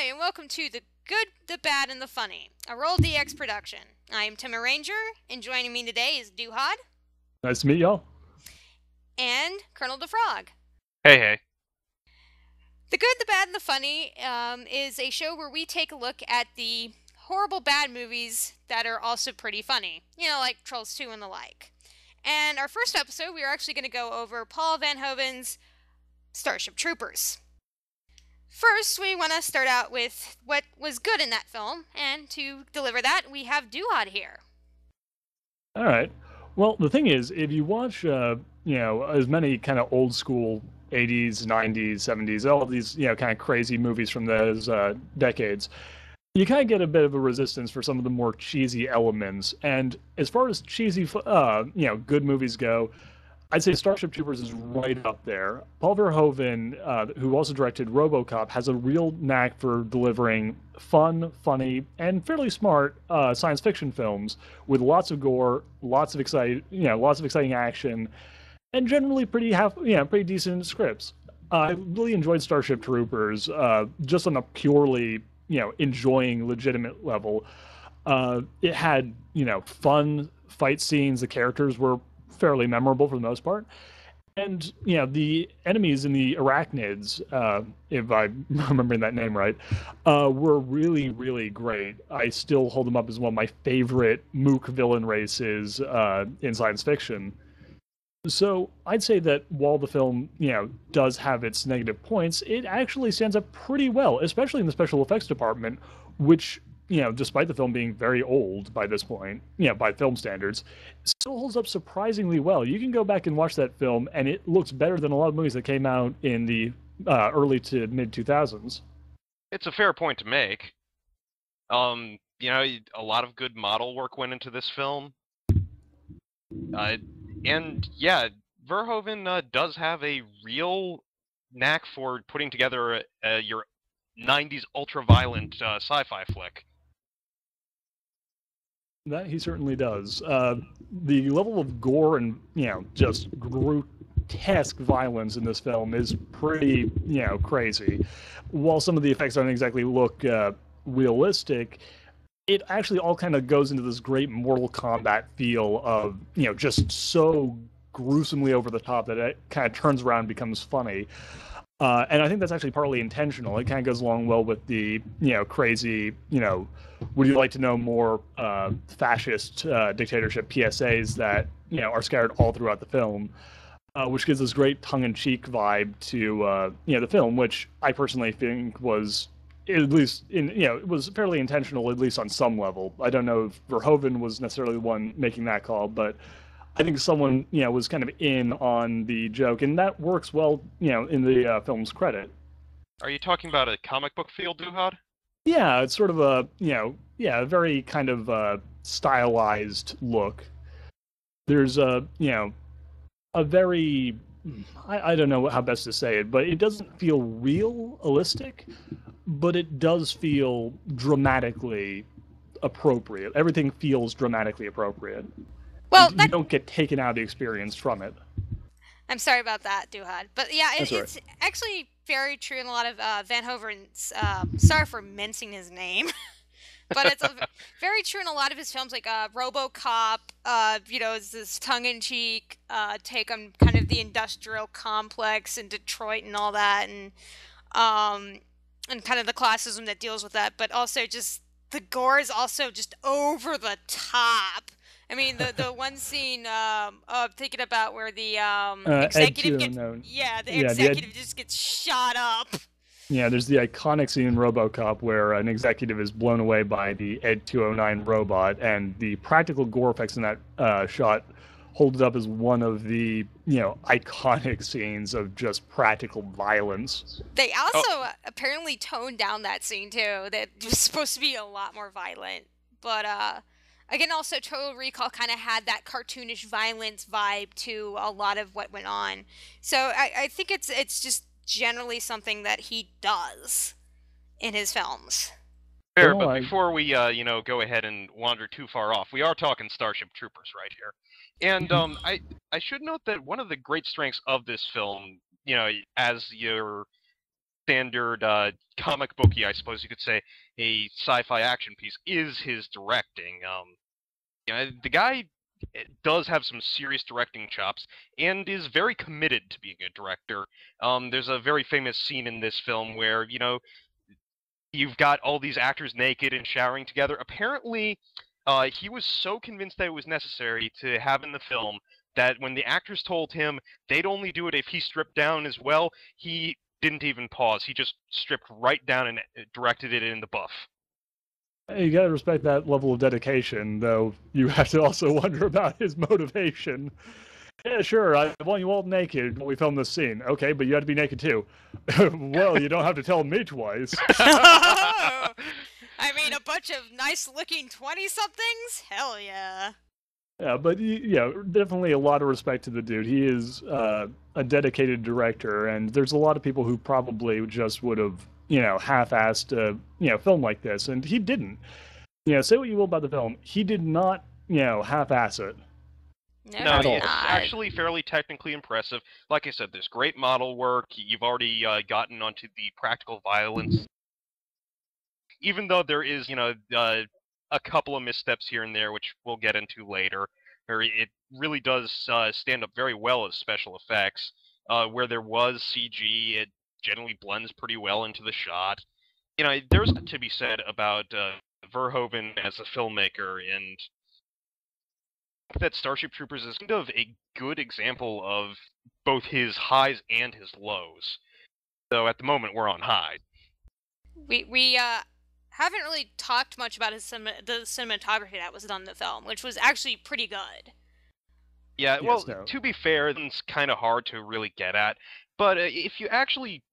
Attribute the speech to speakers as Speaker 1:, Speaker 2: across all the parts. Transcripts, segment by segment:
Speaker 1: Hi, and welcome to The Good, the Bad, and the Funny, a Roll DX production. I am Tenma Ranger, and joining me today is Duhad.
Speaker 2: Nice to meet y'all.
Speaker 1: And Colonel deFraug.
Speaker 3: Hey, hey.
Speaker 1: The Good, the Bad, and the Funny is a show where we take a look at the horrible bad movies that are also pretty funny. You know, like Trolls 2 and the like. And our first episode, we are actually going to go over Paul Verhoeven's Starship Troopers. First, we want to start out with what was good in that film, and to deliver that, we have Duhad here.
Speaker 2: All right. Well, the thing is, if you watch, as many kind of old school 80s, 90s, 70s, all of these, kind of crazy movies from those decades, you kind of get a bit of a resistance for some of the more cheesy elements. And as far as cheesy, good movies go, I'd say Starship Troopers is right up there. Paul Verhoeven, who also directed RoboCop, has a real knack for delivering fun, funny, and fairly smart science fiction films with lots of gore, lots of exciting action, and generally pretty decent scripts. I really enjoyed Starship Troopers, just on a purely, enjoying legitimate level. It had, fun fight scenes. The characters were fairly memorable for the most part. And, the enemies in the arachnids, if I'm remembering that name right, were really, really great. I still hold them up as one of my favorite mook villain races in science fiction. So I'd say that while the film, does have its negative points, it actually stands up pretty well, especially in the special effects department, which, despite the film being very old by this point, by film standards, still holds up surprisingly well. You can go back and watch that film, and it looks better than a lot of movies that came out in the early to mid 2000s.
Speaker 3: It's a fair point to make. A lot of good model work went into this film. And yeah, Verhoeven does have a real knack for putting together your 90s ultra-violent sci-fi flick.
Speaker 2: That he certainly does. The level of gore and, just grotesque violence in this film is pretty, crazy. While some of the effects don't exactly look realistic, it actually all kind of goes into this great Mortal Kombat feel of, just so gruesomely over the top that it kind of turns around and becomes funny. And I think that's actually partly intentional. It kind of goes along well with the, crazy, would you like to know more fascist dictatorship PSAs that, are scattered all throughout the film, which gives this great tongue-in-cheek vibe to, the film, which I personally think was, at least, it was fairly intentional, at least on some level. I don't know if Verhoeven was necessarily the one making that call, but I think someone, was kind of in on the joke, and that works well, in the film's credit.
Speaker 3: Are you talking about a comic book feel, Duhad?
Speaker 2: Yeah, it's sort of a, a very kind of stylized look. There's a very, I don't know how best to say it, but it doesn't feel realistic, but it does feel dramatically appropriate. Everything feels dramatically appropriate.
Speaker 1: Well,
Speaker 2: you don't get taken out of the experience from it.
Speaker 1: I'm sorry about that, Duhad. But yeah, it's
Speaker 2: right.
Speaker 1: actually very true in a lot of Van Hoven's, sorry for mincing his name, but it's very true in a lot of his films, like RoboCop, is this tongue-in-cheek take on kind of the industrial complex in Detroit and all that, and kind of the classism that deals with that, but also just the gore is also just over the top. I mean, the one scene thinking about where the executive executive just gets shot up.
Speaker 2: Yeah, there's the iconic scene in RoboCop where an executive is blown away by the Ed 209 robot, and the practical gore effects in that shot hold it up as one of the, iconic scenes of just practical violence.
Speaker 1: They also apparently toned down that scene too. That was supposed to be a lot more violent, but again, also Total Recall kind of had that cartoonish violence vibe to a lot of what went on. So I think it's just generally something that he does in his films.
Speaker 3: Fair, but before we go ahead and wander too far off, we are talking Starship Troopers right here. And I should note that one of the great strengths of this film, as your standard comic booky, I suppose you could say, a sci-fi action piece is his directing. The guy does have some serious directing chops and is very committed to being a director. There's a very famous scene in this film where, you've got all these actors naked and showering together. Apparently, he was so convinced that it was necessary to have in the film that when the actors told him they'd only do it if he stripped down as well, he didn't even pause. He just stripped right down and directed it in the buff.
Speaker 2: You gotta respect that level of dedication, though you have to also wonder about his motivation. Yeah, sure, I want you all naked when we film this scene. Okay, but you have to be naked too. Well, you don't have to tell me twice.
Speaker 1: I mean, a bunch of nice-looking 20-somethings? Hell yeah.
Speaker 2: Yeah, but yeah, definitely a lot of respect to the dude. He is a dedicated director, and there's a lot of people who probably just would have, half-assed a, film like this, and he didn't. Say what you will about the film, he did not, half-ass it.
Speaker 3: No,
Speaker 1: it's
Speaker 3: actually fairly technically impressive. Like I said, there's great model work. You've already gotten onto the practical violence. Even though there is, a couple of missteps here and there, which we'll get into later, where it really does stand up very well as special effects. Where there was CG, it generally blends pretty well into the shot. There's to be said about Verhoeven as a filmmaker, and that Starship Troopers is kind of a good example of both his highs and his lows. So at the moment, we're on high.
Speaker 1: We haven't really talked much about the cinematography that was done in the film, which was actually pretty good.
Speaker 3: Yeah, well, to be fair, it's kind of hard to really get at. But if you actually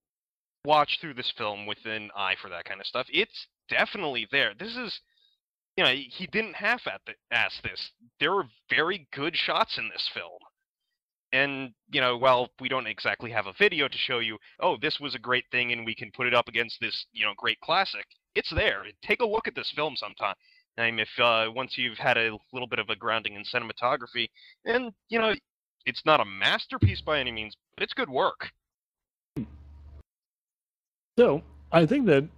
Speaker 3: watch through this film with an eye for that kind of stuff, it's definitely there. This is, he didn't half-ass this. There were very good shots in this film. And, while we don't exactly have a video to show you, oh, this was a great thing and we can put it up against this, great classic, it's there. Take a look at this film sometime. If once you've had a little bit of a grounding in cinematography, and, it's not a masterpiece by any means, but it's good work.
Speaker 2: So, I think that,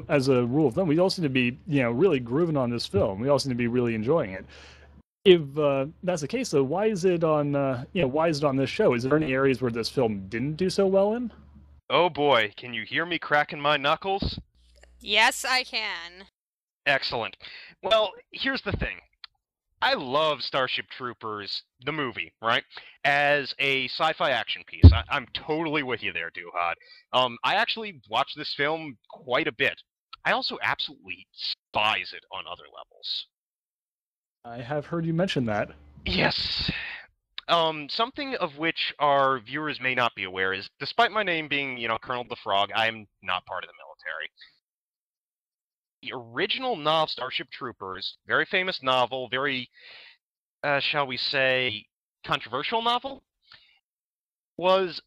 Speaker 2: as a rule of thumb, we also need to be, really grooving on this film. We also need to be really enjoying it. If that's the case, though, why is it on, why is it on this show? Is there any areas where this film didn't do so well in?
Speaker 3: Oh boy, can you hear me cracking my knuckles?
Speaker 1: Yes, I can.
Speaker 3: Excellent. Well, here's the thing. I love Starship Troopers, the movie, right? As a sci-fi action piece. I'm totally with you there, Duhad. I actually watched this film quite a bit. I also absolutely despise it on other levels.
Speaker 2: I have heard you mention that. Yes.
Speaker 3: Something of which our viewers may not be aware is, despite my name being, Colonel deFraug, I am not part of the military. The original novel, Starship Troopers, very famous novel, very, shall we say, controversial novel, was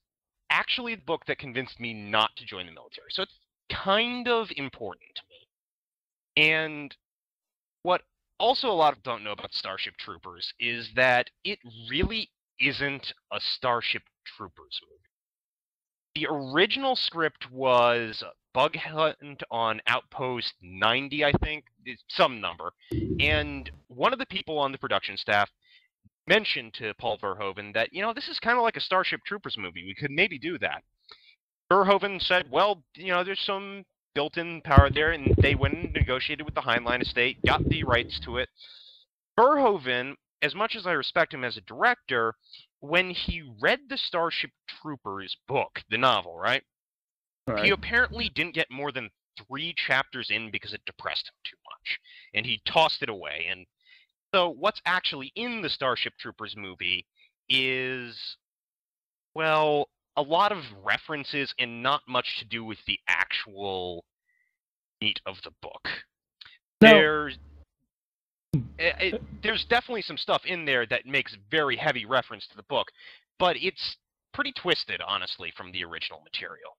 Speaker 3: actually the book that convinced me not to join the military. So it's kind of important to me. And what also a lot of don't know about Starship Troopers is that it really isn't a Starship Troopers movie. The original script was Bug Hunt on Outpost 90, I think, some number. And one of the people on the production staff mentioned to Paul Verhoeven that, this is kind of like a Starship Troopers movie. We could maybe do that. Verhoeven said, well, there's some built-in power there, and they went and negotiated with the Heinlein estate, got the rights to it. Verhoeven, as much as I respect him as a director, when he read the Starship Troopers book, the novel, right? He apparently didn't get more than 3 chapters in because it depressed him too much, and he tossed it away. And so what's actually in the Starship Troopers movie is, well, a lot of references and not much to do with the actual meat of the book. No. There's definitely some stuff in there that makes very heavy reference to the book, but it's pretty twisted, honestly, from the original material.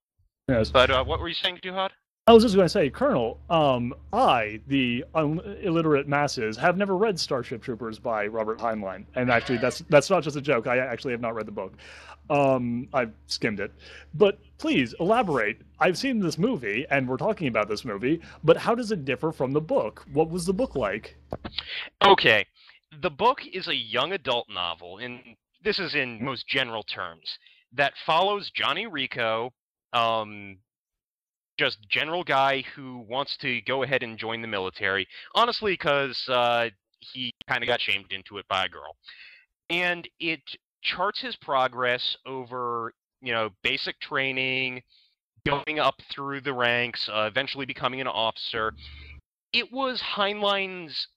Speaker 2: Yes.
Speaker 3: But what were you saying, Duhad?
Speaker 2: I was just going to say, Colonel, I, the illiterate masses, have never read Starship Troopers by Robert Heinlein. And actually, that's not just a joke. I actually have not read the book. I've skimmed it. But please elaborate. I've seen this movie, and we're talking about this movie, but how does it differ from the book? What was the book like?
Speaker 3: Okay, the book is a young adult novel, and this is in most general terms, that follows Johnny Rico, just general guy who wants to go ahead and join the military, honestly, because he kind of got shamed into it by a girl. And it charts his progress over, basic training, going up through the ranks, eventually becoming an officer. It was Heinlein's,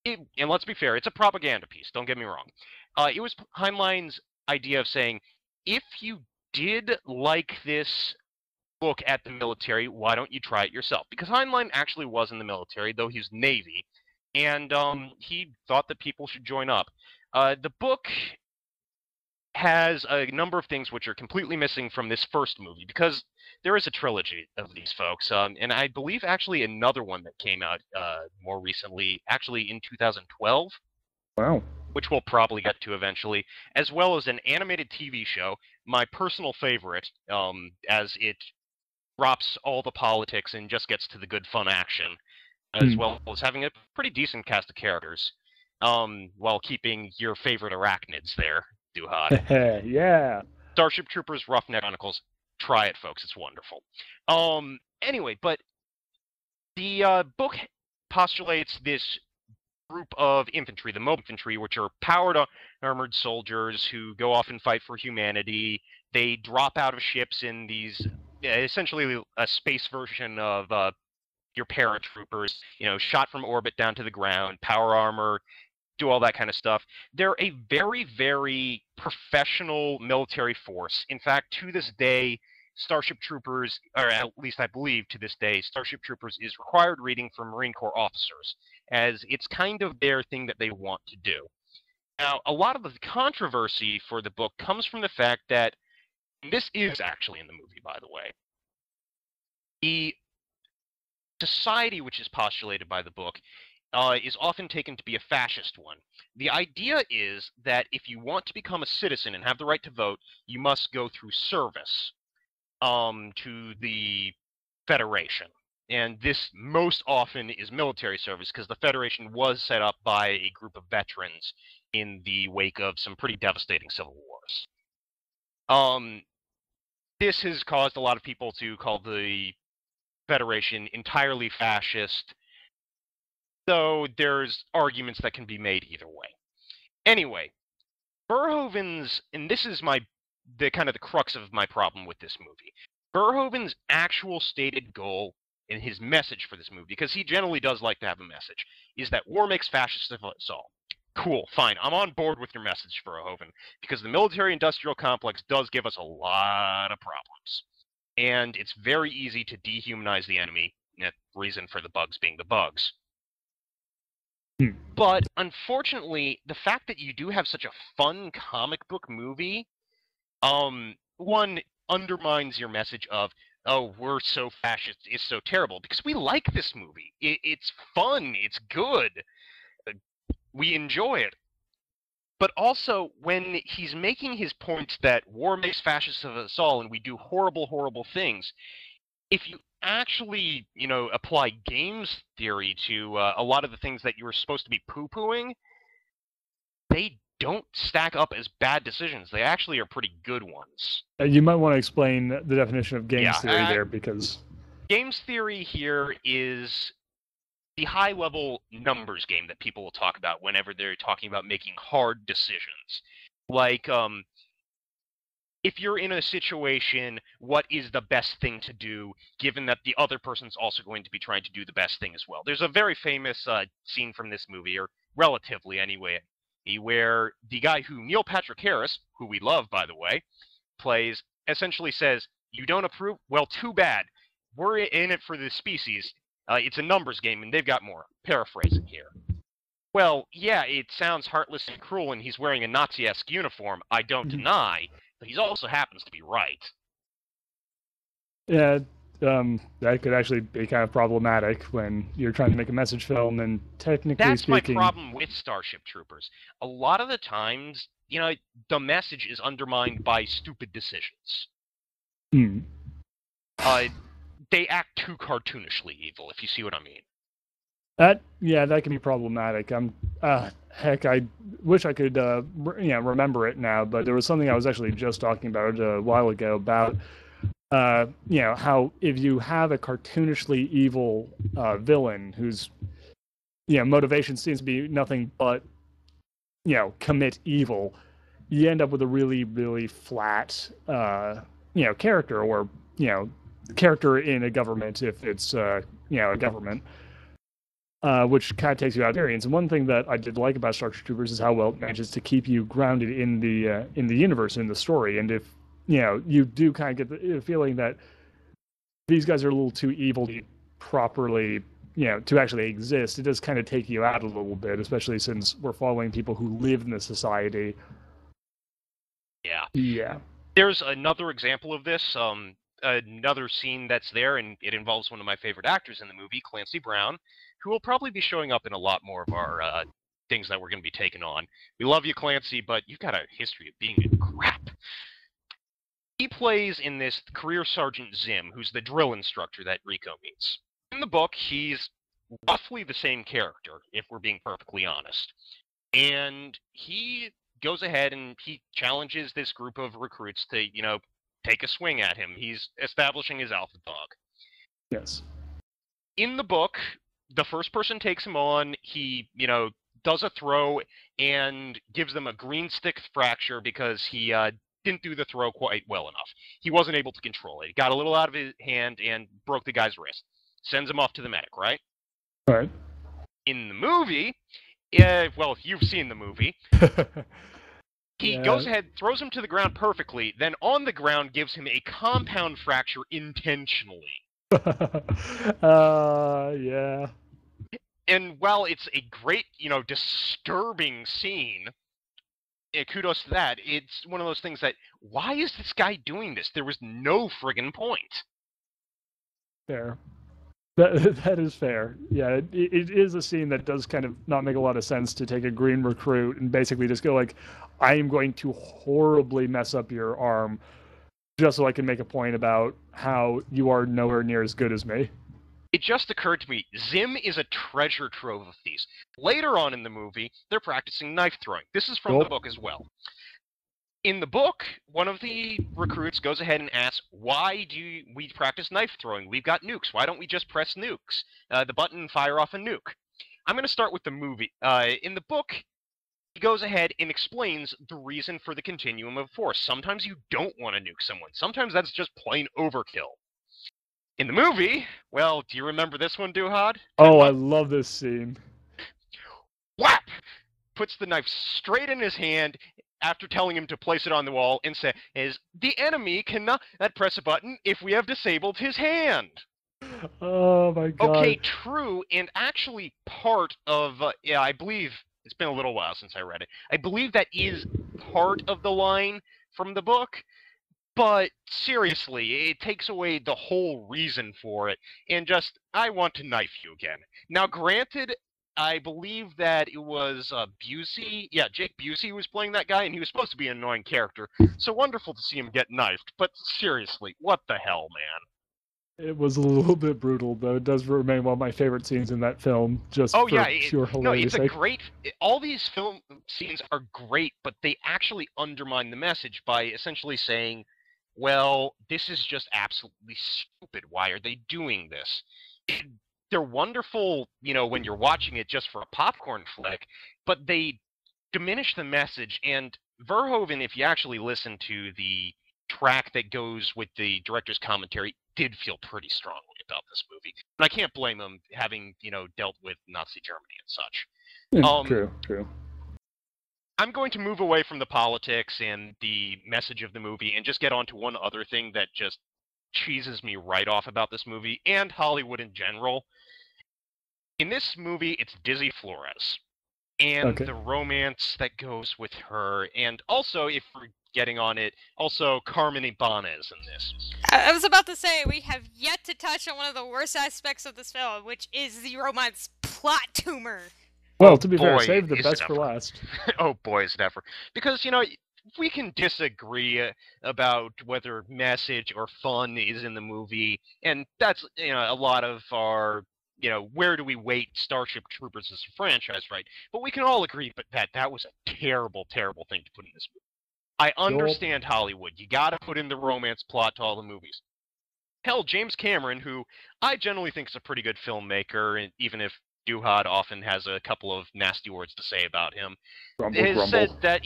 Speaker 3: and let's be fair, it's a propaganda piece, don't get me wrong. It was Heinlein's idea of saying, if you did like this look at the military, why don't you try it yourself? Because Heinlein actually was in the military, though he's Navy, and he thought that people should join up. The book has a number of things which are completely missing from this first movie, because there is a trilogy of these folks, and I believe actually another one that came out more recently, actually in 2012.
Speaker 2: Wow.
Speaker 3: Which we'll probably get to eventually, as well as an animated TV show, my personal favorite, as it drops all the politics and just gets to the good fun action, as well as having a pretty decent cast of characters, while keeping your favorite arachnids there, Duhad.
Speaker 2: Yeah.
Speaker 3: Starship Troopers, Roughneck Chronicles. Try it, folks. It's wonderful. Anyway, but the book postulates this group of infantry, the mobile infantry, which are powered armored soldiers who go off and fight for humanity. They drop out of ships in these, essentially a space version of your paratroopers, shot from orbit down to the ground, power armor, do all that kind of stuff. They're a very, very professional military force. In fact, to this day, Starship Troopers, or at least I believe to this day, Starship Troopers is required reading for Marine Corps officers, as it's kind of their thing that they want to do. Now, a lot of the controversy for the book comes from the fact that, and this is actually in the movie, by the way, the society which is postulated by the book is often taken to be a fascist one. The idea is that if you want to become a citizen and have the right to vote, you must go through service to the Federation. And this most often is military service, because the Federation was set up by a group of veterans in the wake of some pretty devastating civil wars. This has caused a lot of people to call the Federation entirely fascist, though there's arguments that can be made either way. Anyway, Verhoeven's, and this is the kind of the crux of my problem with this movie, Verhoeven's actual stated goal and his message for this movie, because he generally does like to have a message, is that war makes fascists of us all. Cool, fine, I'm on board with your message, Verhoeven, because the military-industrial complex does give us a lot of problems. And it's very easy to dehumanize the enemy, the reason for the bugs being the bugs. But unfortunately, the fact that you do have such a fun comic book movie, one, undermines your message of, oh, we're so fascist, it's so terrible, because we like this movie. It's fun, it's good, we enjoy it. But also, when he's making his point that war makes fascists of us all and we do horrible, horrible things, if you actually, apply games theory to a lot of the things that you were supposed to be poo-pooing, they don't stack up as bad decisions. They actually are pretty good ones.
Speaker 2: You might want to explain the definition of games theory there, because
Speaker 3: games theory here is the high-level numbers game that people will talk about whenever they're talking about making hard decisions. Like, if you're in a situation, what is the best thing to do, given that the other person's also going to be trying to do the best thing as well? There's a very famous scene from this movie, or relatively anyway, where the guy who Neil Patrick Harris, who we love, by the way, plays, essentially says, you don't approve? Well, too bad. We're in it for the species. It's a numbers game, and they've got more. Paraphrasing here. Well, yeah, it sounds heartless and cruel, and he's wearing a Nazi-esque uniform, I don't deny, but he also happens to be right.
Speaker 2: Yeah, that could actually be kind of problematic when you're trying to make a message film, and technically speaking...
Speaker 3: That's my problem with Starship Troopers. A lot of the times, the message is undermined by stupid decisions.
Speaker 2: Hmm.
Speaker 3: They act too cartoonishly evil, if you see what I mean.
Speaker 2: That can be problematic. Heck, I wish I could remember it now, but there was something I was actually just talking about a while ago about how if you have a cartoonishly evil villain whose motivation seems to be nothing but commit evil, you end up with a really really flat character, or character in a government if it's a government. Which kind of takes you out of experience. And one thing that I did like about Starship Troopers is how well it manages to keep you grounded in the universe, in the story. And if you do kind of get the feeling that these guys are a little too evil to properly, to actually exist, it does kind of take you out a little bit, especially since we're following people who live in the society. Yeah.
Speaker 3: There's another example of this. Another scene that's there, and it involves one of my favorite actors in the movie, Clancy Brown, who will probably be showing up in a lot more of our things that we're going to be taking on. We love you, Clancy, but you've got a history of being in crap. He plays in this Career Sergeant Zim, who's the drill instructor that Rico meets. In the book, he's roughly the same character, if we're being perfectly honest. And he goes ahead and he challenges this group of recruits to, take a swing at him. He's establishing his alpha dog.
Speaker 2: Yes.
Speaker 3: In the book, the first person takes him on, he, does a throw and gives them a green stick fracture because he didn't do the throw quite well enough. He wasn't able to control it. He got a little out of his hand and broke the guy's wrist. Sends him off to the medic, right?
Speaker 2: Right.
Speaker 3: In the movie, well, you've seen the movie. He goes ahead, throws him to the ground perfectly, then on the ground gives him a compound fracture intentionally.
Speaker 2: Yeah.
Speaker 3: And while it's a great, disturbing scene, kudos to that, it's one of those things that, why is this guy doing this? There was no friggin' point.
Speaker 2: Fair. That is fair. Yeah, it is a scene that does kind of not make a lot of sense, to take a green recruit and basically just go like, I am going to horribly mess up your arm just so I can make a point about how you are nowhere near as good as me.
Speaker 3: It just occurred to me, Zim is a treasure trove of these. Later on in the movie, they're practicing knife throwing. This is from the book as well. In the book, one of the recruits goes ahead and asks, why do we practice knife throwing? We've got nukes. Why don't we just press nukes? The button and fire off a nuke. I'm going to start with the movie. In the book, he goes ahead and explains the reason for the continuum of force. Sometimes you don't want to nuke someone. Sometimes that's just plain overkill. In the movie, well, do you remember this one, Duhad?
Speaker 2: Oh, I love this scene.
Speaker 3: Whap! Puts the knife straight in his hand after telling him to place it on the wall and says, the enemy cannot press a button if we have disabled his hand.
Speaker 2: Oh my god.
Speaker 3: Okay, true, and actually part of, I believe, it's been a little while since I read it, I believe that is part of the line from the book, but seriously, it takes away the whole reason for it, and just, I want to knife you again. Now, granted, I believe that it was Busey. Yeah, Jake Busey was playing that guy, and he was supposed to be an annoying character. So wonderful to see him get knifed. But seriously, what the hell, man?
Speaker 2: It was a little bit brutal, though. It does remain one of my favorite scenes in that film. Just for pure hilarity.
Speaker 3: No, it's a great. All these film scenes are great, but they actually undermine the message by essentially saying, "Well, this is just absolutely stupid. Why are they doing this?" They're wonderful, when you're watching it just for a popcorn flick, but they diminish the message. And Verhoeven, if you actually listen to the track that goes with the director's commentary, did feel pretty strongly about this movie. And I can't blame him, having, dealt with Nazi Germany and such.
Speaker 2: True.
Speaker 3: I'm going to move away from the politics and the message of the movie and just get on to one other thing that just cheeses me right off about this movie, and Hollywood in general. In this movie, it's Dizzy Flores, and the romance that goes with her, and also, if we're getting on it, also Carmen Ibanez in this.
Speaker 1: I was about to say, we have yet to touch on one of the worst aspects of this film, which is the romance plot tumor.
Speaker 2: Well, to be fair, save the best for last.
Speaker 3: Oh boy, is it ever. Because, we can disagree about whether message or fun is in the movie, and that's a lot of our where do we weight Starship Troopers as a franchise, right? But we can all agree that that was a terrible, terrible thing to put in this movie. I understand Hollywood. You got to put in the romance plot to all the movies. Hell, James Cameron, who I generally think is a pretty good filmmaker, and even if Duhad often has a couple of nasty words to say about him, has said that,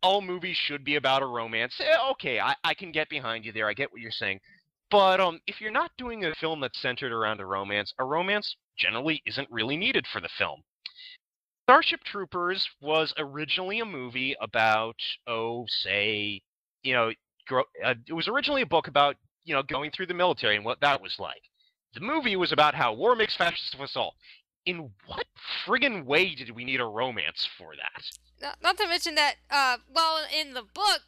Speaker 3: all movies should be about a romance. Okay, I can get behind you there. I get what you're saying. But if you're not doing a film that's centered around a romance generally isn't really needed for the film. Starship Troopers was originally a movie about, it was originally a book about, going through the military and what that was like. The movie was about how war makes fascists of us all. In what friggin' way did we need a romance for that?
Speaker 1: Not to mention that, in the book,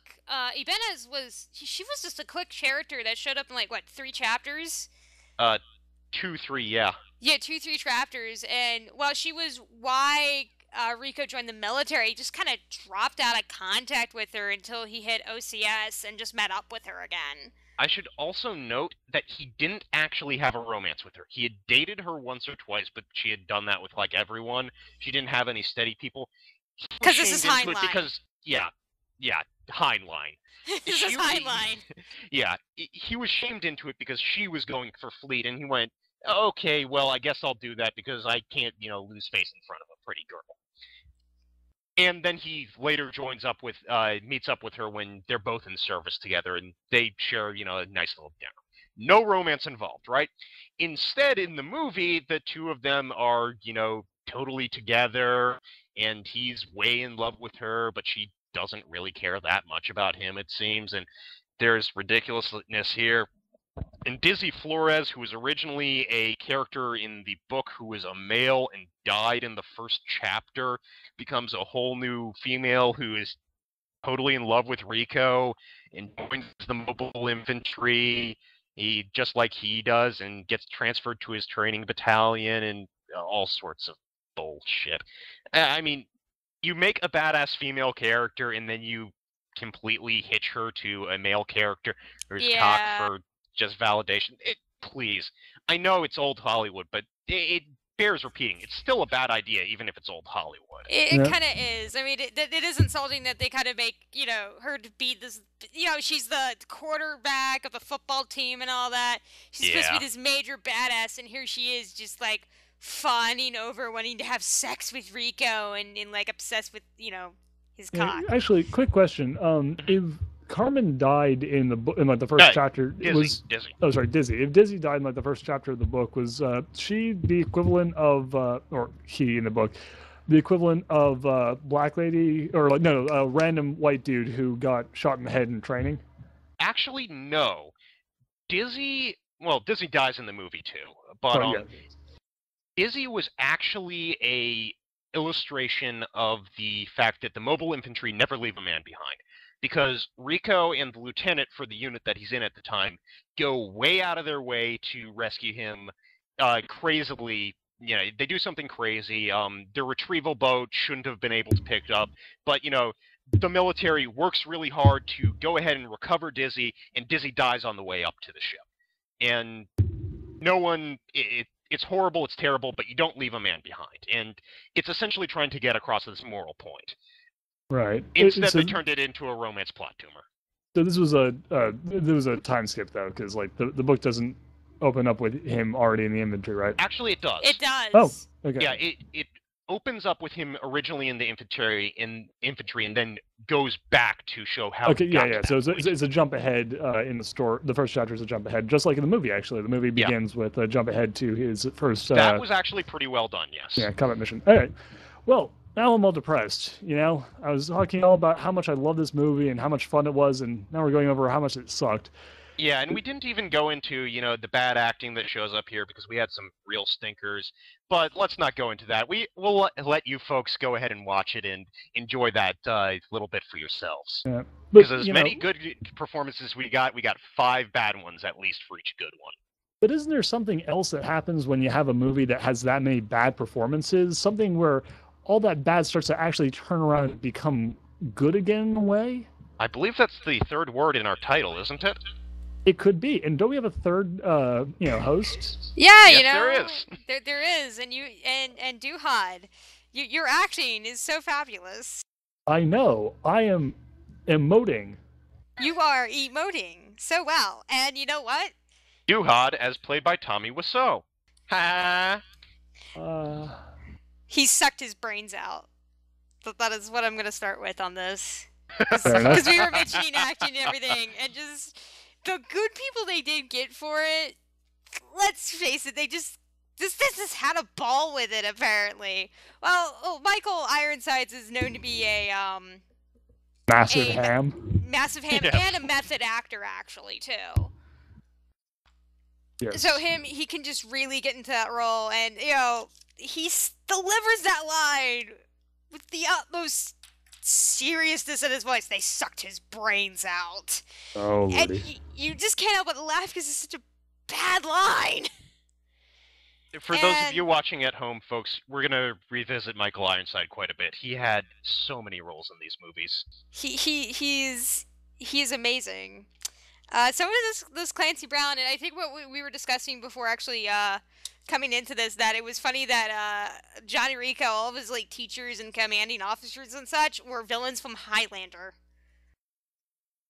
Speaker 1: Ibanez she was just a quick character that showed up in, 3 chapters?
Speaker 3: 2, 3, yeah.
Speaker 1: Yeah, 2, 3 chapters, and while she was why Rico joined the military, he just kind of dropped out of contact with her until he hit OCS and just met up with her again.
Speaker 3: I should also note that he didn't actually have a romance with her. He had dated her once or twice, but she had done that with, everyone. She didn't have any steady people.
Speaker 1: Because this is Heinlein.
Speaker 3: Because, Heinlein.
Speaker 1: This is Heinlein.
Speaker 3: Yeah, he was shamed into it because she was going for Fleet, and he went, okay, well, I guess I'll do that because I can't, lose face in front of a pretty girl. And then he later meets up with her when they're both in service together, and they share, a nice little dinner. No romance involved, right? Instead, in the movie, the two of them are, totally together, and he's way in love with her, but she doesn't really care that much about him, it seems, and there's ridiculousness here. And Dizzy Flores, who was originally a character in the book who was a male and died in the first chapter, becomes a whole new female who is totally in love with Rico and joins the mobile infantry, just like he does, and gets transferred to his training battalion and all sorts of bullshit. I mean, you make a badass female character and then you completely hitch her to a male character who's cocked for just validation. Please. I know it's old Hollywood, but it bears repeating. It's still a bad idea, even if it's old Hollywood.
Speaker 1: It kind of is. I mean, it is insulting that they kind of make, her to be this, she's the quarterback of a football team and all that. She's supposed to be this major badass, and here she is just, fawning over wanting to have sex with Rico and obsessed with, his cock.
Speaker 2: Actually, quick question. If Carmen died in the first chapter,
Speaker 3: Dizzy.
Speaker 2: Dizzy. If Dizzy died in the first chapter of the book, was she the equivalent of, or he in the book, the equivalent of Black Lady, or a random white dude who got shot in the head in training?
Speaker 3: Actually, no. Dizzy dies in the movie too, but Dizzy was actually a illustration of the fact that the mobile infantry never leave a man behind. Because Rico and the lieutenant for the unit that he's in at the time go way out of their way to rescue him crazily. They do something crazy. Their retrieval boat shouldn't have been able to pick it up. But, the military works really hard to go ahead and recover Dizzy, and Dizzy dies on the way up to the ship. And no one... It's horrible, it's terrible, but you don't leave a man behind. And it's essentially trying to get across this moral point.
Speaker 2: Right.
Speaker 3: Instead, they turned it into a romance plot tumor.
Speaker 2: So this was a time skip though, because the book doesn't open up with him already in the infantry, right?
Speaker 3: Actually, it does.
Speaker 1: It does.
Speaker 2: Oh, okay.
Speaker 3: Yeah, it opens up with him originally in the infantry, and then goes back to show how.
Speaker 2: Okay, yeah. So it's a jump ahead in the story. The first chapter is a jump ahead, just like in the movie. Actually, the movie begins with a jump ahead to his first.
Speaker 3: That was actually pretty well done. Yes.
Speaker 2: Yeah, combat mission. All right. Well, now I'm all depressed. I was talking all about how much I love this movie and how much fun it was, and now we're going over how much it sucked.
Speaker 3: Yeah, and we didn't even go into, the bad acting that shows up here because we had some real stinkers. But let's not go into that. We'll let you folks go ahead and watch it and enjoy that little bit for yourselves.
Speaker 2: Yeah.
Speaker 3: Because as many good performances we got 5 bad ones at least for each good one.
Speaker 2: But isn't there something else that happens when you have a movie that has that many bad performances? Something where all that bad starts to actually turn around and become good again in a way.
Speaker 3: I believe that's the third word in our title, isn't it?
Speaker 2: It could be. And don't we have a third, host?
Speaker 1: Yeah,
Speaker 3: Yes,
Speaker 1: you know,
Speaker 3: there is.
Speaker 1: there is, and Duhad, your acting is so fabulous.
Speaker 2: I know. I am emoting.
Speaker 1: You are emoting so well, and you know what?
Speaker 3: Duhad, as played by Tommy Wiseau. Ha!
Speaker 1: He sucked his brains out. That is what I'm going to start with on this.
Speaker 2: Fair enough.
Speaker 1: Because we were mentioning acting and everything, and just the good people they did get for it. Let's face it, they just had a ball with it. Apparently, well, Michael Ironsides is known to be a
Speaker 2: Massive ham.
Speaker 1: massive ham
Speaker 3: Yeah.
Speaker 1: and a method actor, actually, too.
Speaker 2: Yes.
Speaker 1: So he can just really get into that role, and he delivers that line with the utmost seriousness in his voice. They sucked his brains out.
Speaker 2: Oh,
Speaker 1: And
Speaker 2: lordy.
Speaker 1: you just can't help but laugh because it's such a bad line.
Speaker 3: For those of you watching at home, folks, we're going to revisit Michael Ironside quite a bit. He had so many roles in these movies.
Speaker 1: He's amazing. So this Clancy Brown, and I think what we were discussing before actually coming into this, that it was funny that Johnny Rico, all of his like teachers and commanding officers and such, were villains from Highlander.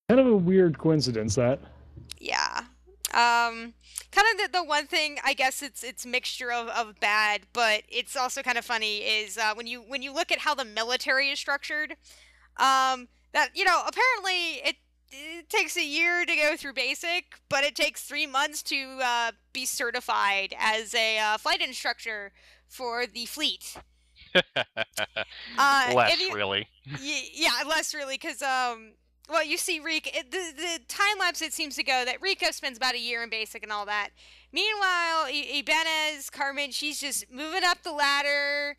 Speaker 2: Kind of a weird coincidence, that.
Speaker 1: Yeah. Kind of the one thing, I guess it's mixture of bad, but it's also kind of funny is when you look at how the military is structured, that apparently it takes a year to go through basic, but it takes 3 months to be certified as a flight instructor for the fleet.
Speaker 3: Really.
Speaker 1: Yeah, less really, because well, you see Rico, the time lapse it seems to go that Rico spends about a year in basic and all that. Meanwhile, Ibanez, Carmen, she's just moving up the ladder.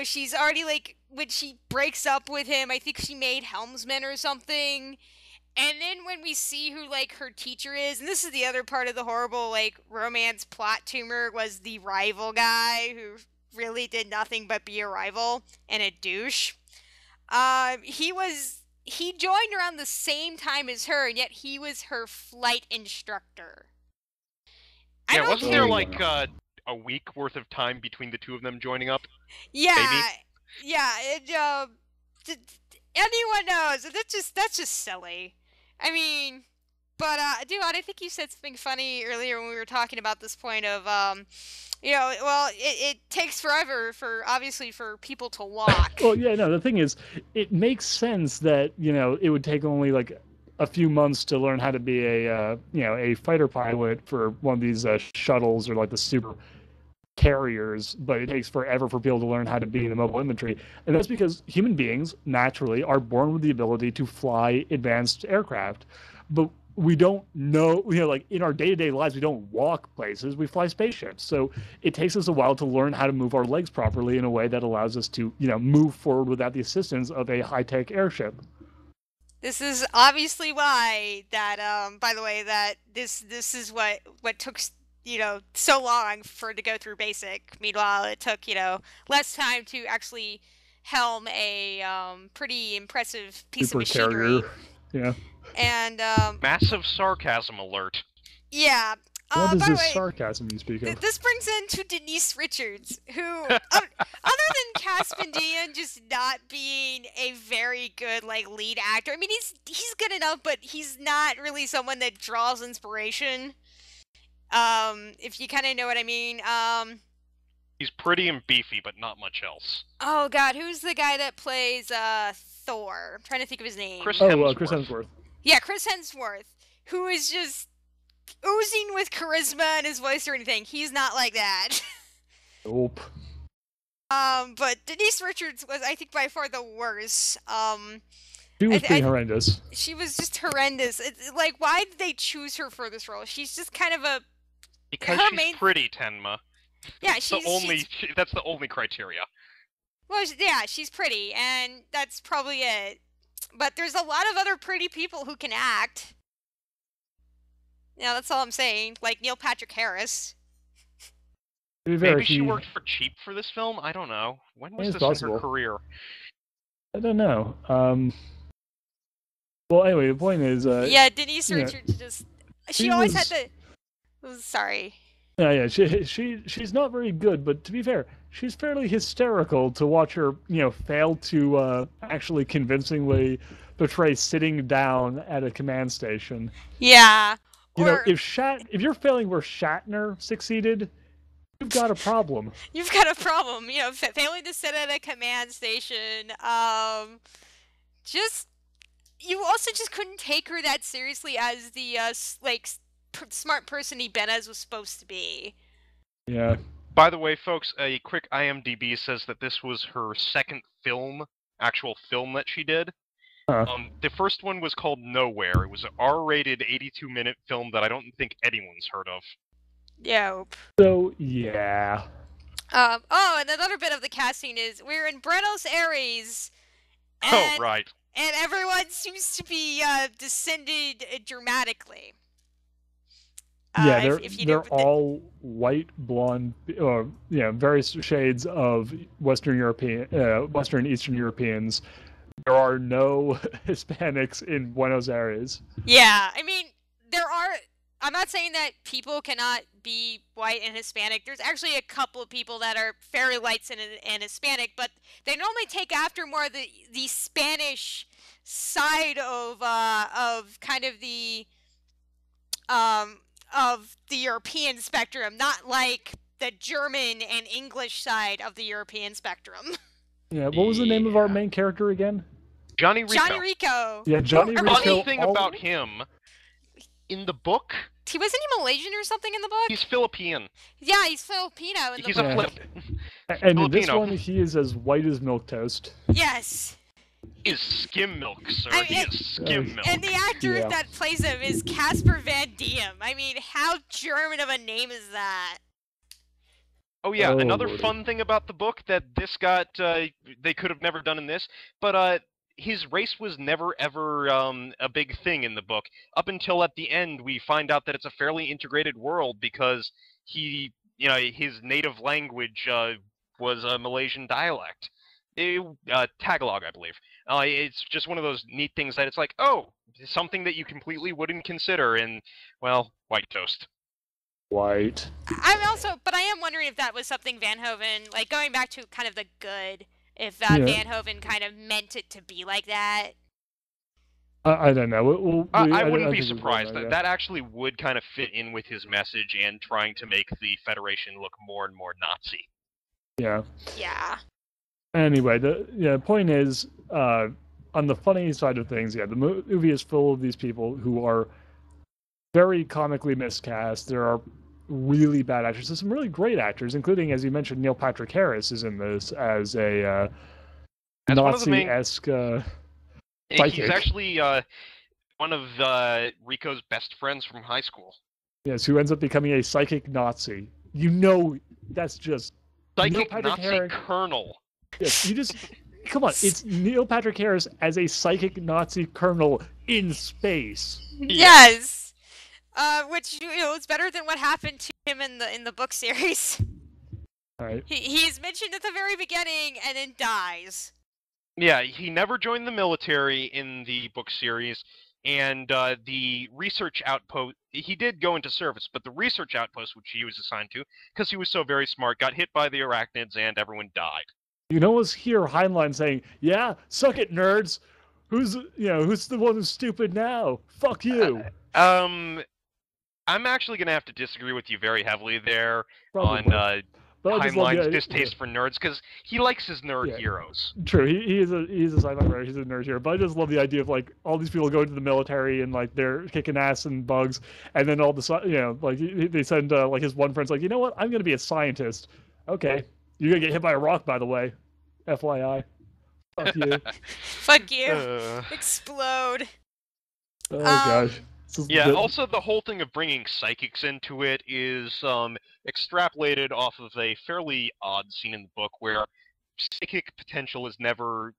Speaker 1: She's already like, when she breaks up with him, I think she made helmsman or something. And then when we see who like her teacher is, and this is the other part of the horrible like romance plot tumor, was the rival guy who really did nothing but be a rival and a douche. He joined around the same time as her, and yet he was her flight instructor.
Speaker 3: Yeah, wasn't there like a week worth of time between the two of them joining up?
Speaker 1: Yeah,
Speaker 3: Maybe?
Speaker 1: yeah. Anyone knows that's just silly. I mean, but Dude, I think you said something funny earlier when we were talking about this point of well, it takes forever obviously for people to walk.
Speaker 2: Well, yeah, no, the thing is, it makes sense that, it would take only like a few months to learn how to be a fighter pilot for one of these shuttles or like the super carriers, but it takes forever for people to learn how to be in the mobile infantry. And that's because human beings naturally are born with the ability to fly advanced aircraft. But we don't know, like in our day-to-day lives, we don't walk places, we fly spaceships. So it takes us a while to learn how to move our legs properly in a way that allows us to, move forward without the assistance of a high-tech airship.
Speaker 1: This is obviously why that, by the way, that this is what took, so long for it to go through basic. Meanwhile, it took, less time to actually helm a pretty impressive piece
Speaker 2: Super
Speaker 1: of machinery.
Speaker 2: Carrier. Yeah.
Speaker 1: And
Speaker 3: Massive sarcasm alert.
Speaker 1: Yeah.
Speaker 2: What is
Speaker 1: by the
Speaker 2: this
Speaker 1: way,
Speaker 2: sarcasm you speak of?
Speaker 1: this brings into Denise Richards, who, other than Caspian Dian just not being a very good like lead actor. I mean, he's good enough, but he's not really someone that draws inspiration. If you kind of know what I mean.
Speaker 3: He's pretty and beefy, but not much else.
Speaker 1: Oh God, who's the guy that plays Thor? I'm trying to think of his name.
Speaker 3: Chris
Speaker 2: Chris
Speaker 3: Hemsworth.
Speaker 2: Hemsworth.
Speaker 1: Yeah, Chris Hemsworth, who is just oozing with charisma in his voice or anything. He's not like that.
Speaker 2: Nope.
Speaker 1: But Denise Richards was, I think, by far the worst.
Speaker 2: She was pretty horrendous.
Speaker 1: She was just horrendous. It's like, why did they choose her for this role? She's just kind of a...
Speaker 3: Because she's pretty, Tenma.
Speaker 1: Yeah,
Speaker 3: That's the only criteria.
Speaker 1: Well, yeah, she's pretty, and that's probably it. But there's a lot of other pretty people who can act. Yeah, that's all I'm saying. Like Neil Patrick Harris.
Speaker 3: Maybe she worked for cheap for this film? I don't know. When was this in her career?
Speaker 2: I don't know. Well, anyway, the point is,
Speaker 1: Yeah, Denise
Speaker 2: you know,
Speaker 1: Richards just. She
Speaker 2: she
Speaker 1: always had
Speaker 2: was.
Speaker 1: the. Sorry.
Speaker 2: Yeah, she's not very good, but to be fair, she's fairly hysterical to watch her, fail to actually convincingly portray sitting down at a command station.
Speaker 1: Yeah. Or
Speaker 2: If you're failing where Shatner succeeded, you've got a problem.
Speaker 1: you've got a problem. Failing to sit at a command station. Just you also just couldn't take her that seriously as the smart person Ibanez was supposed to be.
Speaker 2: Yeah.
Speaker 3: By the way, folks, a quick IMDb says that this was her second actual film that she did.
Speaker 2: Huh.
Speaker 3: The first one was called Nowhere. It was an R-rated 82-minute film that I don't think anyone's heard of.
Speaker 1: Yep.
Speaker 2: So yeah.
Speaker 1: And another bit of the casting is we're in Buenos Aires.
Speaker 3: Oh, right.
Speaker 1: And everyone seems to be descended dramatically.
Speaker 2: Yeah, they're all white, blonde, or various shades of Western Eastern Europeans. There are no Hispanics in Buenos Aires.
Speaker 1: Yeah, I mean, there are. I'm not saying that people cannot be white and Hispanic. There's actually a couple of people that are fairly light and Hispanic, but they normally take after more the Spanish side of kind of the European spectrum, not like the German and English side of the European spectrum.
Speaker 2: Yeah, what was the name of our main character again?
Speaker 3: Johnny Rico.
Speaker 1: Johnny Rico.
Speaker 2: Yeah, Johnny Rico.
Speaker 3: Funny thing about him, in the book...
Speaker 1: Wasn't he Malaysian or something in the book?
Speaker 3: He's Filipino.
Speaker 1: Yeah, he's Filipino in the book.
Speaker 3: He's a flip.
Speaker 2: And in this one, he is as white as milk toast.
Speaker 1: Yes.
Speaker 3: He is skim milk, sir. He is skim milk.
Speaker 1: And the actor that plays him is Casper Van Diem. I mean, how German of a name is that?
Speaker 3: Oh yeah, another
Speaker 2: Lordy.
Speaker 3: fun thing about the book that this got, they could have never done in this, but his race was never ever a big thing in the book. Up until at the end, we find out that it's a fairly integrated world because his native language was a Malaysian dialect. Tagalog, I believe. It's just one of those neat things that it's like, oh, something that you completely wouldn't consider in, well, white toast.
Speaker 2: White.
Speaker 1: But I am wondering if that was something Van Hoven, like going back to kind of the good, if Van Hoven kind of meant it to be like that.
Speaker 2: I don't know.
Speaker 3: I wouldn't be surprised. That actually would kind of fit in with his message and trying to make the Federation look more and more Nazi.
Speaker 2: Yeah.
Speaker 1: Yeah.
Speaker 2: Anyway, the point is, on the funny side of things, the movie is full of these people who are very comically miscast. There are really bad actors. There's some really great actors, including, as you mentioned, Neil Patrick Harris is in this as a Nazi-esque psychic.
Speaker 3: He's actually one of Rico's best friends from high school.
Speaker 2: Yes, who ends up becoming a psychic Nazi. That's just...
Speaker 3: Psychic Nazi colonel.
Speaker 2: Yes, come on, it's Neil Patrick Harris as a psychic Nazi colonel in space.
Speaker 1: Yes. Which is better than what happened to him in the book series.
Speaker 2: All right.
Speaker 1: He's mentioned at the very beginning and then dies.
Speaker 3: Yeah, he never joined the military in the book series, and the research outpost, he did go into service, but the research outpost, which he was assigned to, because he was so very smart, got hit by the arachnids and everyone died.
Speaker 2: You can almost hear Heinlein saying, "Yeah, suck it, nerds. Who's the one who's stupid now? Fuck you."
Speaker 3: I'm actually going to have to disagree with you very heavily there
Speaker 2: Probably.
Speaker 3: on Heinlein's distaste for nerds, because he likes his nerd heroes.
Speaker 2: True, he's a sci-fi writer, he's a nerd hero, but I just love the idea of, like, all these people going to the military and, like, they're kicking ass and bugs, and then all the, like, they send, like, his one friend's like, you know what, I'm going to be a scientist. Okay. You're going to get hit by a rock, by the way. FYI. Fuck you.
Speaker 1: Fuck you. Explode.
Speaker 2: Oh, gosh.
Speaker 3: Yeah, also the whole thing of bringing psychics into it is extrapolated off of a fairly odd scene in the book where psychic potential is never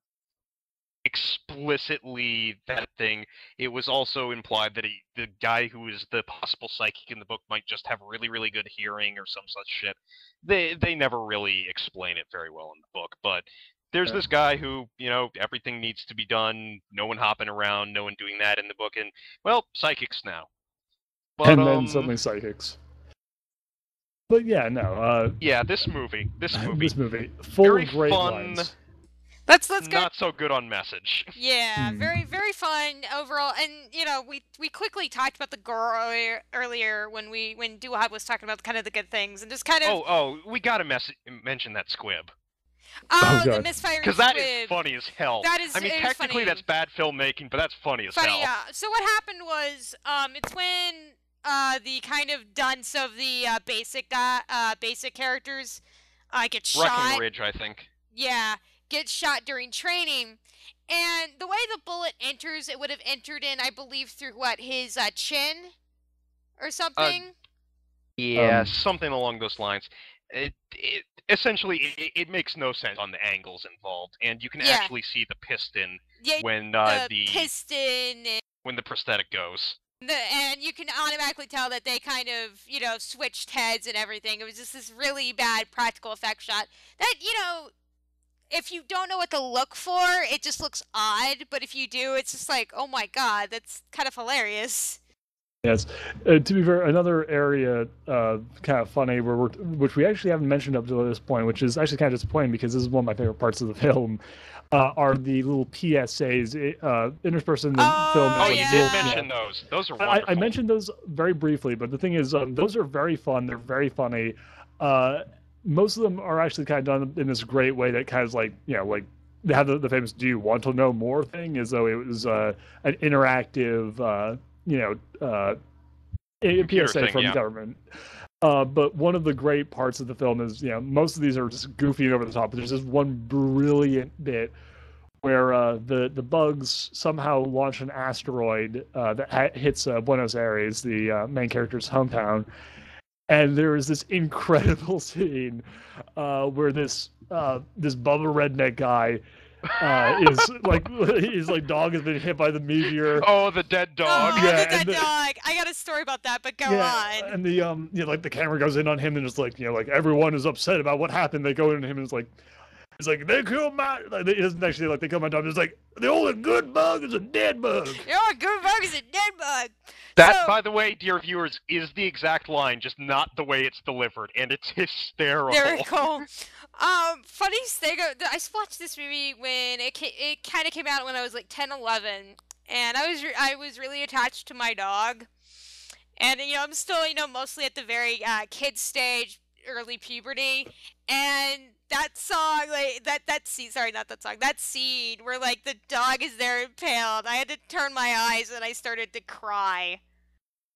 Speaker 3: explicitly that thing. It was also implied that the guy who is the possible psychic in the book might just have really, really good hearing or some such shit. They never really explain it very well in the book, but there's this guy who, everything needs to be done, no one hopping around, no one doing that in the book, and, well, psychics now. But,
Speaker 2: and then suddenly psychics. But yeah, no.
Speaker 3: Yeah, this movie.
Speaker 2: Full
Speaker 3: very
Speaker 2: of great
Speaker 3: fun.
Speaker 2: lines.
Speaker 1: Let's go.
Speaker 3: Not so good on message.
Speaker 1: Yeah, very very fun overall, and we quickly talked about the gore earlier when Duhad was talking about kind of the good things and just kind of.
Speaker 3: We gotta mention that squib.
Speaker 1: Oh, the misfiring squib.
Speaker 3: Because that is funny as hell.
Speaker 1: That is.
Speaker 3: I mean, technically that's bad filmmaking, but that's funny as hell.
Speaker 1: Yeah. So what happened was, it's when the kind of dunce of the basic characters get shot.
Speaker 3: Breckenridge, I think.
Speaker 1: Yeah. Gets shot during training, and the way the bullet enters, it would have entered in, I believe, through his chin or something.
Speaker 3: Yeah, something along those lines. Essentially, it makes no sense on the angles involved, and you can actually see the piston when the
Speaker 1: piston
Speaker 3: when the prosthetic goes.
Speaker 1: And you can automatically tell that they kind of, switched heads and everything. It was just this really bad practical effect shot that, if you don't know what to look for, it just looks odd. But if you do, it's just like, oh my god, that's kind of hilarious.
Speaker 2: Yes. To be fair, another area kind of funny, which we actually haven't mentioned up to this point, which is actually kind of disappointing because this is one of my favorite parts of the film, are the little PSAs interspersed in the film.
Speaker 3: Oh, you did mention those. Those are wonderful.
Speaker 2: I mentioned those very briefly, but the thing is, those are very fun. They're very funny. Most of them are actually kind of done in this great way that kind of like they have the famous "Do you want to know more?" thing, as though it was an interactive, PSA
Speaker 3: thing,
Speaker 2: from the government. But one of the great parts of the film is, most of these are just goofy and over the top. But there's this one brilliant bit where the bugs somehow launch an asteroid that hits Buenos Aires, the main character's hometown. And there is this incredible scene where this Bubba redneck guy his dog has been hit by the meteor.
Speaker 3: Oh, the dead dog.
Speaker 1: Oh, yeah, the dead dog. I got a story about that, but go on.
Speaker 2: And the the camera goes in on him and it's like everyone is upset about what happened. They go in on him and it's like they killed my. It isn't actually like they killed my dog. It's like the only good bug is a dead bug.
Speaker 1: The only good bug is a dead bug.
Speaker 3: That, by the way, dear viewers, is the exact line, just not the way it's delivered, and it's hysterical.
Speaker 1: Very cool. Funny thing, I watched this movie when it kind of came out when I was like 10, 11, and I was really attached to my dog, and I'm still mostly at the very kid stage, early puberty, and that song, that scene where the dog is there impaled, I had to turn my eyes and I started to cry.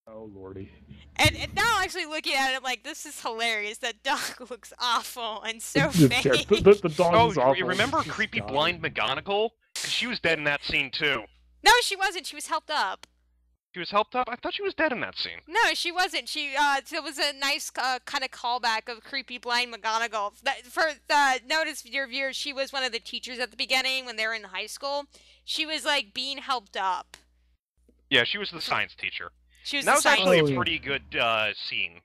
Speaker 2: Oh lordy.
Speaker 1: And now actually looking at it, I'm like, this is hilarious. That dog looks awful and so fake.
Speaker 2: The dog is awful.
Speaker 3: You remember creepy blind McGonagall? Because she was dead in that scene too.
Speaker 1: No, she wasn't. She was helped up.
Speaker 3: She was helped up? I thought she was dead in that scene.
Speaker 1: No, she wasn't. It was a nice kind of callback of creepy blind McGonagall. Notice, your viewers, she was one of the teachers at the beginning when they were in high school. She was being helped up.
Speaker 3: Yeah, she was the science teacher.
Speaker 1: That
Speaker 3: was actually a pretty good scene.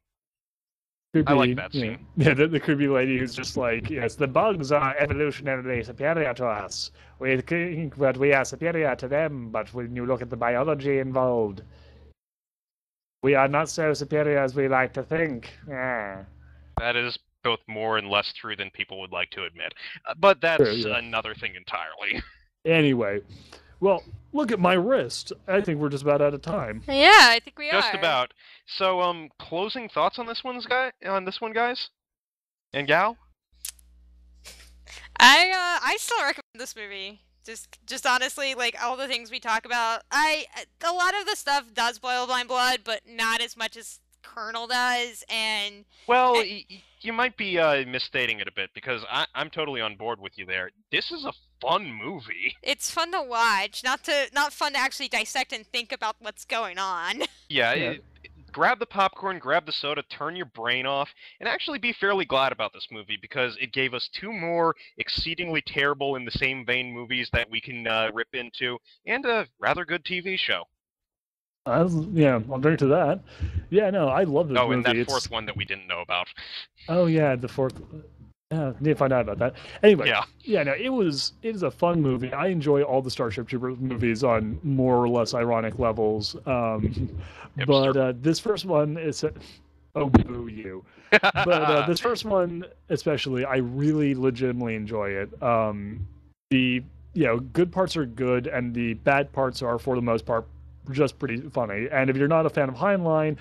Speaker 2: Creepy,
Speaker 3: I like that scene.
Speaker 2: Yeah, the creepy lady who's just like, yes, the bugs are evolutionarily superior to us. We think that we are superior to them, but when you look at the biology involved, we are not so superior as we like to think. Yeah.
Speaker 3: That is both more and less true than people would like to admit. But that's another thing entirely.
Speaker 2: Anyway, well, look at my wrist. I think we're just about out of time.
Speaker 1: Yeah, I think we are.
Speaker 3: Just about. So, closing thoughts on this one, guys? And gal?
Speaker 1: I still recommend this movie. Just honestly, all the things we talk about. A lot of the stuff does boil blind blood, but not as much as Colonel does. And
Speaker 3: you might be misstating it a bit, because I'm totally on board with you there. This is a fun movie.
Speaker 1: It's fun to watch, not fun to actually dissect and think about what's going on.
Speaker 3: Yeah. Grab the popcorn, grab the soda, turn your brain off, and actually be fairly glad about this movie, because it gave us two more exceedingly terrible in the same vein movies that we can rip into, and a rather good TV show.
Speaker 2: I'll drink to that. Yeah, no, I love this movie.
Speaker 3: And that fourth one that we didn't know about.
Speaker 2: Oh yeah, the fourth. Need to find out about that. Anyway,
Speaker 3: Yeah.
Speaker 2: no, it is a fun movie. I enjoy all the Starship Troopers movies on more or less ironic levels. But this first one is, oh boo you. But this first one especially, I really legitimately enjoy it. The good parts are good, and the bad parts are for the most part just pretty funny. And if you're not a fan of Heinlein,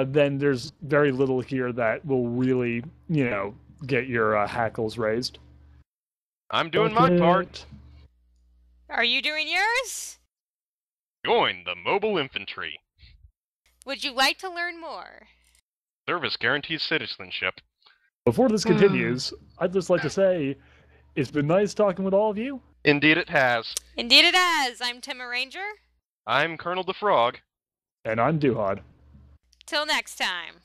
Speaker 2: then there's very little here that will really get your hackles raised.
Speaker 3: I'm doing my part.
Speaker 1: Are you doing yours?
Speaker 3: Join the mobile infantry.
Speaker 1: Would you like to learn more?
Speaker 3: Service guarantees citizenship.
Speaker 2: Before this continues, I'd just like to say, it's been nice talking with all of you.
Speaker 3: Indeed it has.
Speaker 1: Indeed it has. I'm Tenma Ranger.
Speaker 3: I'm Colonel deFraug.
Speaker 2: And I'm Duhad.
Speaker 1: Till next time.